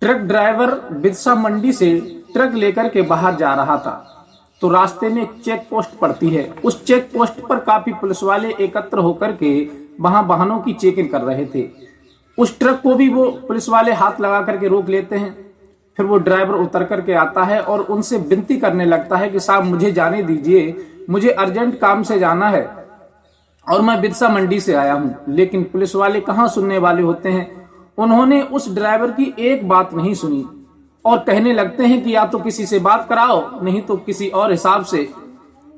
Truck driver Birsa मंडी से truck लेकर के बाहर जा रहा था तो रास्ते में एक चेक पोस्ट पड़ती है। उस चेक पोस्ट पर काफी पुलिस वाले एकत्र होकर के वहां वाहनों की चेकिंग कर रहे थे। उस ट्रक को भी वो पुलिस वाले हाथ लगा करके रोक लेते हैं। फिर वो ड्राइवर उतर करके आता है और उनसे विनती करने लगता है कि साहब मुझे जाने दीजिए, मुझे अर्जेंट काम से जाना है और मैं बिरसा मंडी से आया हूं। लेकिन पुलिस वाले कहां सुनने वाले होते हैं। उन्होंने उस ड्राइवर की एक बात नहीं सुनी और कहने लगते हैं कि या तो किसी से बात कराओ, नहीं तो किसी और हिसाब से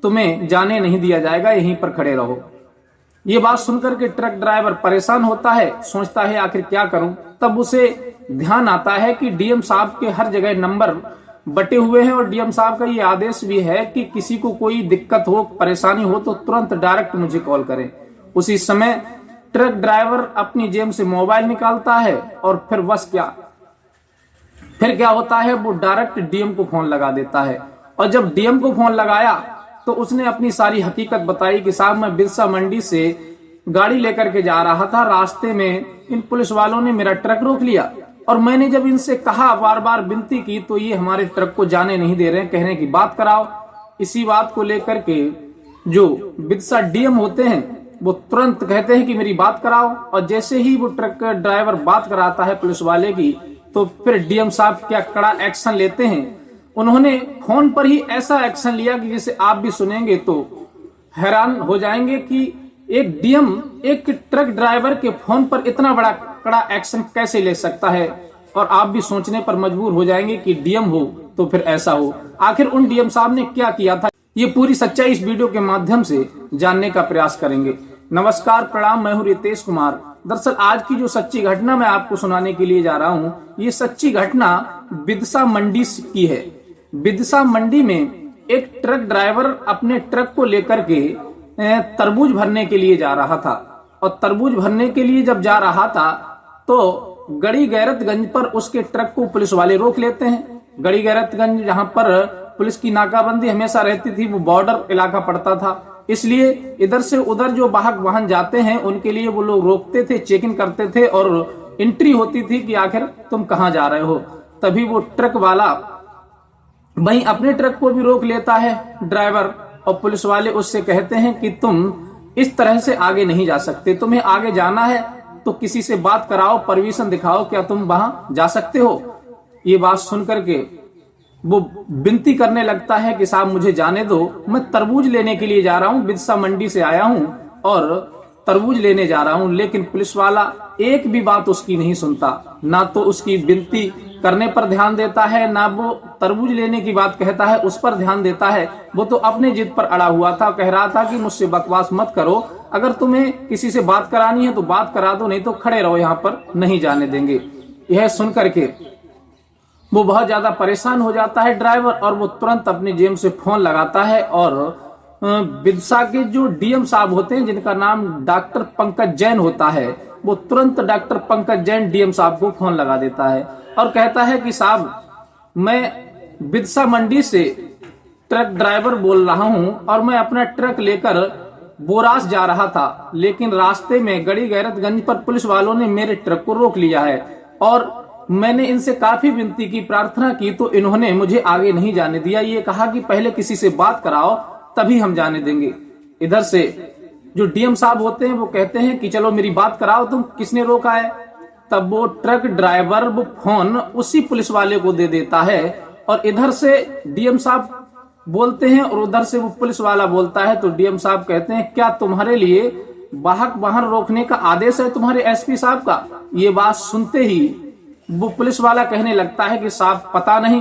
तुम्हें जाने नहीं दिया जाएगा, यहीं पर खड़े रहो। ये बात सुनकर के ट्रक ड्राइवर परेशान होता है, सोचता है आखिर क्या करूं। तब उसे ध्यान आता है कि डीएम साहब के हर जगह नंबर बटे हुए हैं और डीएम साहब का ये आदेश भी है कि किसी को कोई दिक्कत हो, परेशानी हो तो तुरंत डायरेक्ट मुझे कॉल करें। उसी समय ट्रक ड्राइवर अपनी जेब से मोबाइल निकालता है और फिर क्या होता है, वो डायरेक्ट डीएम को फोन लगा देता है। और जब डीएम को फोन लगाया तो उसने अपनी सारी हकीकत बताई कि साहब मैं बिरसा मंडी से गाड़ी लेकर के जा रहा था, रास्ते में इन पुलिस वालों ने मेरा ट्रक रोक लिया और मैंने जब इनसे कहा, बार बार विनती की, तो ये हमारे ट्रक को जाने नहीं दे रहे हैं, कहने की बात कराओ। इसी बात को लेकर के जो बिरसा डीएम होते हैं वो तुरंत कहते हैं कि मेरी बात कराओ। और जैसे ही वो ट्रक ड्राइवर बात कराता है पुलिस वाले की, तो फिर डीएम साहब क्या कड़ा एक्शन लेते हैं। उन्होंने फोन पर ही ऐसा एक्शन लिया कि जिसे आप भी सुनेंगे तो हैरान हो जाएंगे कि एक डीएम एक ट्रक ड्राइवर के फोन पर इतना बड़ा कड़ा एक्शन कैसे ले सकता है। और आप भी सोचने पर मजबूर हो जाएंगे कि डीएम हो तो फिर ऐसा हो। आखिर उन डीएम साहब ने क्या किया था, ये पूरी सच्चाई इस वीडियो के माध्यम से जानने का प्रयास करेंगे। नमस्कार, प्रणाम, मैं हूं रितेश कुमार। दरअसल आज की जो सच्ची घटना मैं आपको सुनाने के लिए जा रहा हूं, ये सच्ची घटना बिरसा मंडी की है। बिरसा मंडी में एक ट्रक ड्राइवर अपने ट्रक को लेकर के तरबूज भरने के लिए जा रहा था और तरबूज भरने के लिए जब जा रहा था तो गड़ी गैरतगंज पर उसके ट्रक को पुलिस वाले रोक लेते हैं। गड़ी गैरतगंज जहां पर पुलिस की नाकाबंदी हमेशा रहती थी, वो बॉर्डर इलाका पड़ता था, इसलिए इधर से उधर जो वाहक वाहन जाते हैं उनके लिए वो लोग रोकते थे, चेकिंग करते थे और एंट्री होती थी कि आखिर तुम कहां जा रहे हो। तभी वो ट्रक वाला वहीं अपने ट्रक को भी रोक लेता है ड्राइवर, और पुलिस वाले उससे कहते हैं कि तुम इस तरह से आगे नहीं जा सकते, तुम्हें आगे जाना है तो किसी से बात कराओ, परमिशन दिखाओ, क्या तुम वहां जा सकते हो। ये बात सुनकर के वो विनती करने लगता है कि साहब मुझे जाने दो, मैं तरबूज लेने के लिए जा रहा हूं, बिरसा मंडी से आया हूं और तरबूज लेने जा रहा हूं। लेकिन पुलिस वाला एक भी बात उसकी नहीं सुनता, ना तो उसकी विनती करने पर ध्यान देता है, ना वो तरबूज लेने की बात कहता है उस पर ध्यान देता है। वो तो अपने जिद पर अड़ा हुआ था, कह रहा था कि मुझसे बकवास मत करो, अगर तुम्हें किसी से बात करानी है तो बात करा दो, नहीं तो खड़े रहो, यहाँ पर नहीं जाने देंगे। यह सुनकर के वो बहुत ज्यादा परेशान हो जाता है ड्राइवर, और वो तुरंत अपनी जेब से फोन लगाता है और बिरसा के जो डीएम साहब होते हैं जिनका नाम डॉक्टर पंकज जैन होता है, वो तुरंत डॉक्टर पंकज जैन डीएम साहब को फोन लगा देता है और कहता है कि साहब मैं बिरसा मंडी से ट्रक ड्राइवर बोल रहा हूं और मैं अपना ट्रक लेकर बोरास जा रहा था, लेकिन रास्ते में गड़ी गैरतगंज पर पुलिस वालों ने मेरे ट्रक को रोक लिया है और मैंने इनसे काफी विनती की, प्रार्थना की, तो इन्होंने मुझे आगे नहीं जाने दिया। ये कहा कि पहले किसी से बात कराओ तभी हम जाने देंगे। इधर से जो डीएम साहब होते हैं वो कहते हैं कि चलो मेरी बात कराओ, तुम किसने रोका है। तब वो ट्रक ड्राइवर वो फोन उसी पुलिस वाले को दे देता है और इधर से डीएम साहब बोलते हैं और उधर से वो पुलिस वाला बोलता है। तो डीएम साहब कहते हैं क्या तुम्हारे लिए वाहक वाहन रोकने का आदेश है तुम्हारे एसपी साहब का। ये बात सुनते ही वो पुलिस वाला कहने लगता है कि साहब पता नहीं।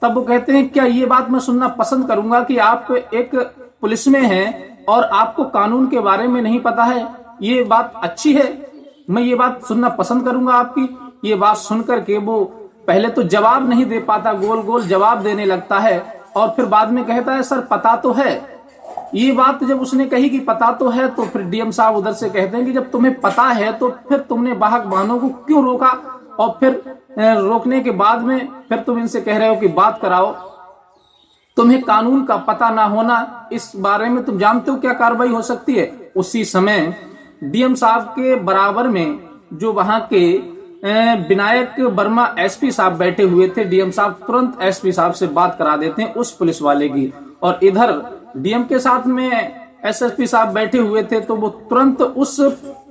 तब वो कहते हैं क्या ये बात मैं सुनना पसंद करूंगा कि आप एक पुलिस में हैं और आपको कानून के बारे में नहीं पता है, ये बात अच्छी है, मैं ये बात सुनना पसंद करूंगा आपकी। ये बात सुनकर के वो पहले तो जवाब नहीं दे पाता, गोल गोल जवाब देने लगता है और फिर बाद में कहता है सर पता तो है। ये बात जब उसने कही कि पता तो है, तो फिर डीएम साहब उधर से कहते हैं कि जब तुम्हें पता है तो फिर तुमने वाहक वाहनों को क्यों रोका और फिर रोकने के बाद में फिर तुम इनसे कह रहे हो कि बात कराओ। तुम्हें कानून का पता ना होना, इस बारे में तुम जानते हो क्या कार्रवाई हो सकती है। उसी समय डीएम साहब के बराबर में जो वहां के विनायक वर्मा एसपी साहब बैठे हुए थे, डीएम साहब तुरंत एसपी साहब से बात करा देते हैं उस पुलिस वाले की, और इधर डीएम के साथ में एसएसपी साहब बैठे हुए थे तो वो तुरंत उस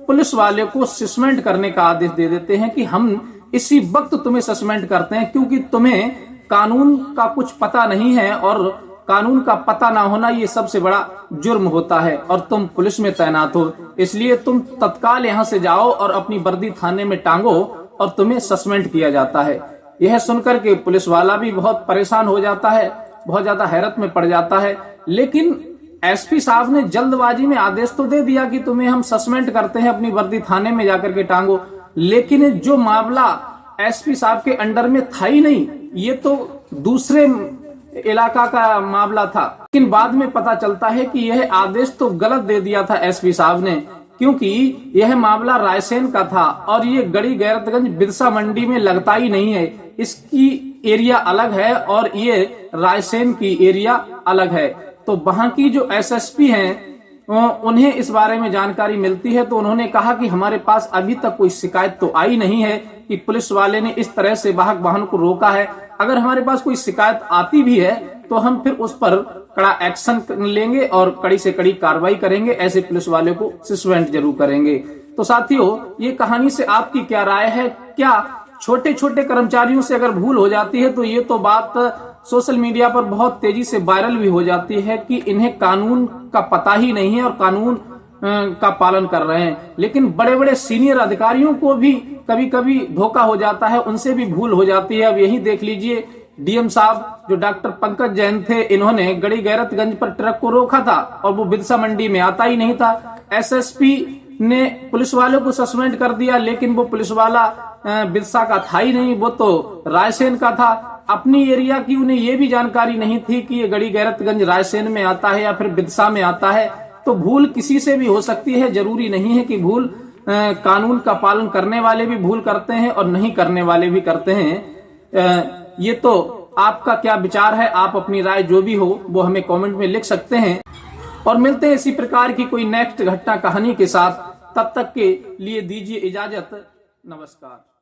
पुलिस वाले को सस्पेंड करने का आदेश दे देते हैं कि हम इसी वक्त तुम्हें सस्पेंड करते हैं, क्योंकि तुम्हें कानून का कुछ पता नहीं है और कानून का पता ना होना ये सबसे बड़ा जुर्म होता है, और तुम पुलिस में तैनात हो, इसलिए तुम तत्काल यहाँ से जाओ और अपनी वर्दी थाने में टांगो और तुम्हें सस्पेंड किया जाता है। यह सुनकर के पुलिस वाला भी बहुत परेशान हो जाता है, बहुत ज्यादा हैरत में पड़ जाता है। लेकिन एसपी साहब ने जल्दबाजी में आदेश तो दे दिया कि तुम्हें हम सस्पेंड करते हैं, अपनी वर्दी थाने में जाकर के टांगो, लेकिन जो मामला एसपी साहब के अंडर में था ही नहीं, ये तो दूसरे इलाका का मामला था। लेकिन बाद में पता चलता है कि यह आदेश तो गलत दे दिया था एसपी साहब ने, क्योंकि यह मामला रायसेन का था और ये गड़ी गैरतगंज बिरसा मंडी में लगता ही नहीं है, इसकी एरिया अलग है और ये रायसेन की एरिया अलग है। तो वहां की जो एसएसपी हैं उन्हें इस बारे में जानकारी मिलती है, तो उन्होंने कहा कि हमारे पास अभी तक कोई शिकायत तो आई नहीं है कि पुलिस वाले ने इस तरह से वाहक वाहन को रोका है। अगर हमारे पास कोई शिकायत आती भी है तो हम फिर उस पर कड़ा एक्शन लेंगे और कड़ी से कड़ी कार्रवाई करेंगे, ऐसे पुलिस वाले को सस्पेंड जरूर करेंगे। तो साथियों, ये कहानी से आपकी क्या राय है? क्या छोटे छोटे कर्मचारियों से अगर भूल हो जाती है तो ये तो बात सोशल मीडिया पर बहुत तेजी से वायरल भी हो जाती है कि इन्हें कानून का पता ही नहीं है और कानून का पालन कर रहे हैं, लेकिन बड़े बड़े सीनियर अधिकारियों को भी कभी कभी धोखा हो जाता है, उनसे भी भूल हो जाती है। अब यही देख लीजिए, डीएम साहब जो डॉक्टर पंकज जैन थे, इन्होंने गड़ी गैरतगंज पर ट्रक को रोका था और वो बिरसा मंडी में आता ही नहीं था। एसएसपी ने पुलिस वाले को सस्पेंड कर दिया, लेकिन वो पुलिस वाला बिरसा का था ही नहीं, वो तो रायसेन का था। अपनी एरिया की उन्हें ये भी जानकारी नहीं थी कि ये गड़ी गैरतगंज रायसेन में आता है या फिर बिरसा में आता है। तो भूल किसी से भी हो सकती है, जरूरी नहीं है कि भूल कानून का पालन करने वाले भी भूल करते हैं और नहीं करने वाले भी करते हैं। ये तो आपका क्या विचार है, आप अपनी राय जो भी हो वो हमें कमेंट में लिख सकते हैं, और मिलते हैं इसी प्रकार की कोई नेक्स्ट घटना कहानी के साथ। तब तक के लिए दीजिए इजाजत, नमस्कार।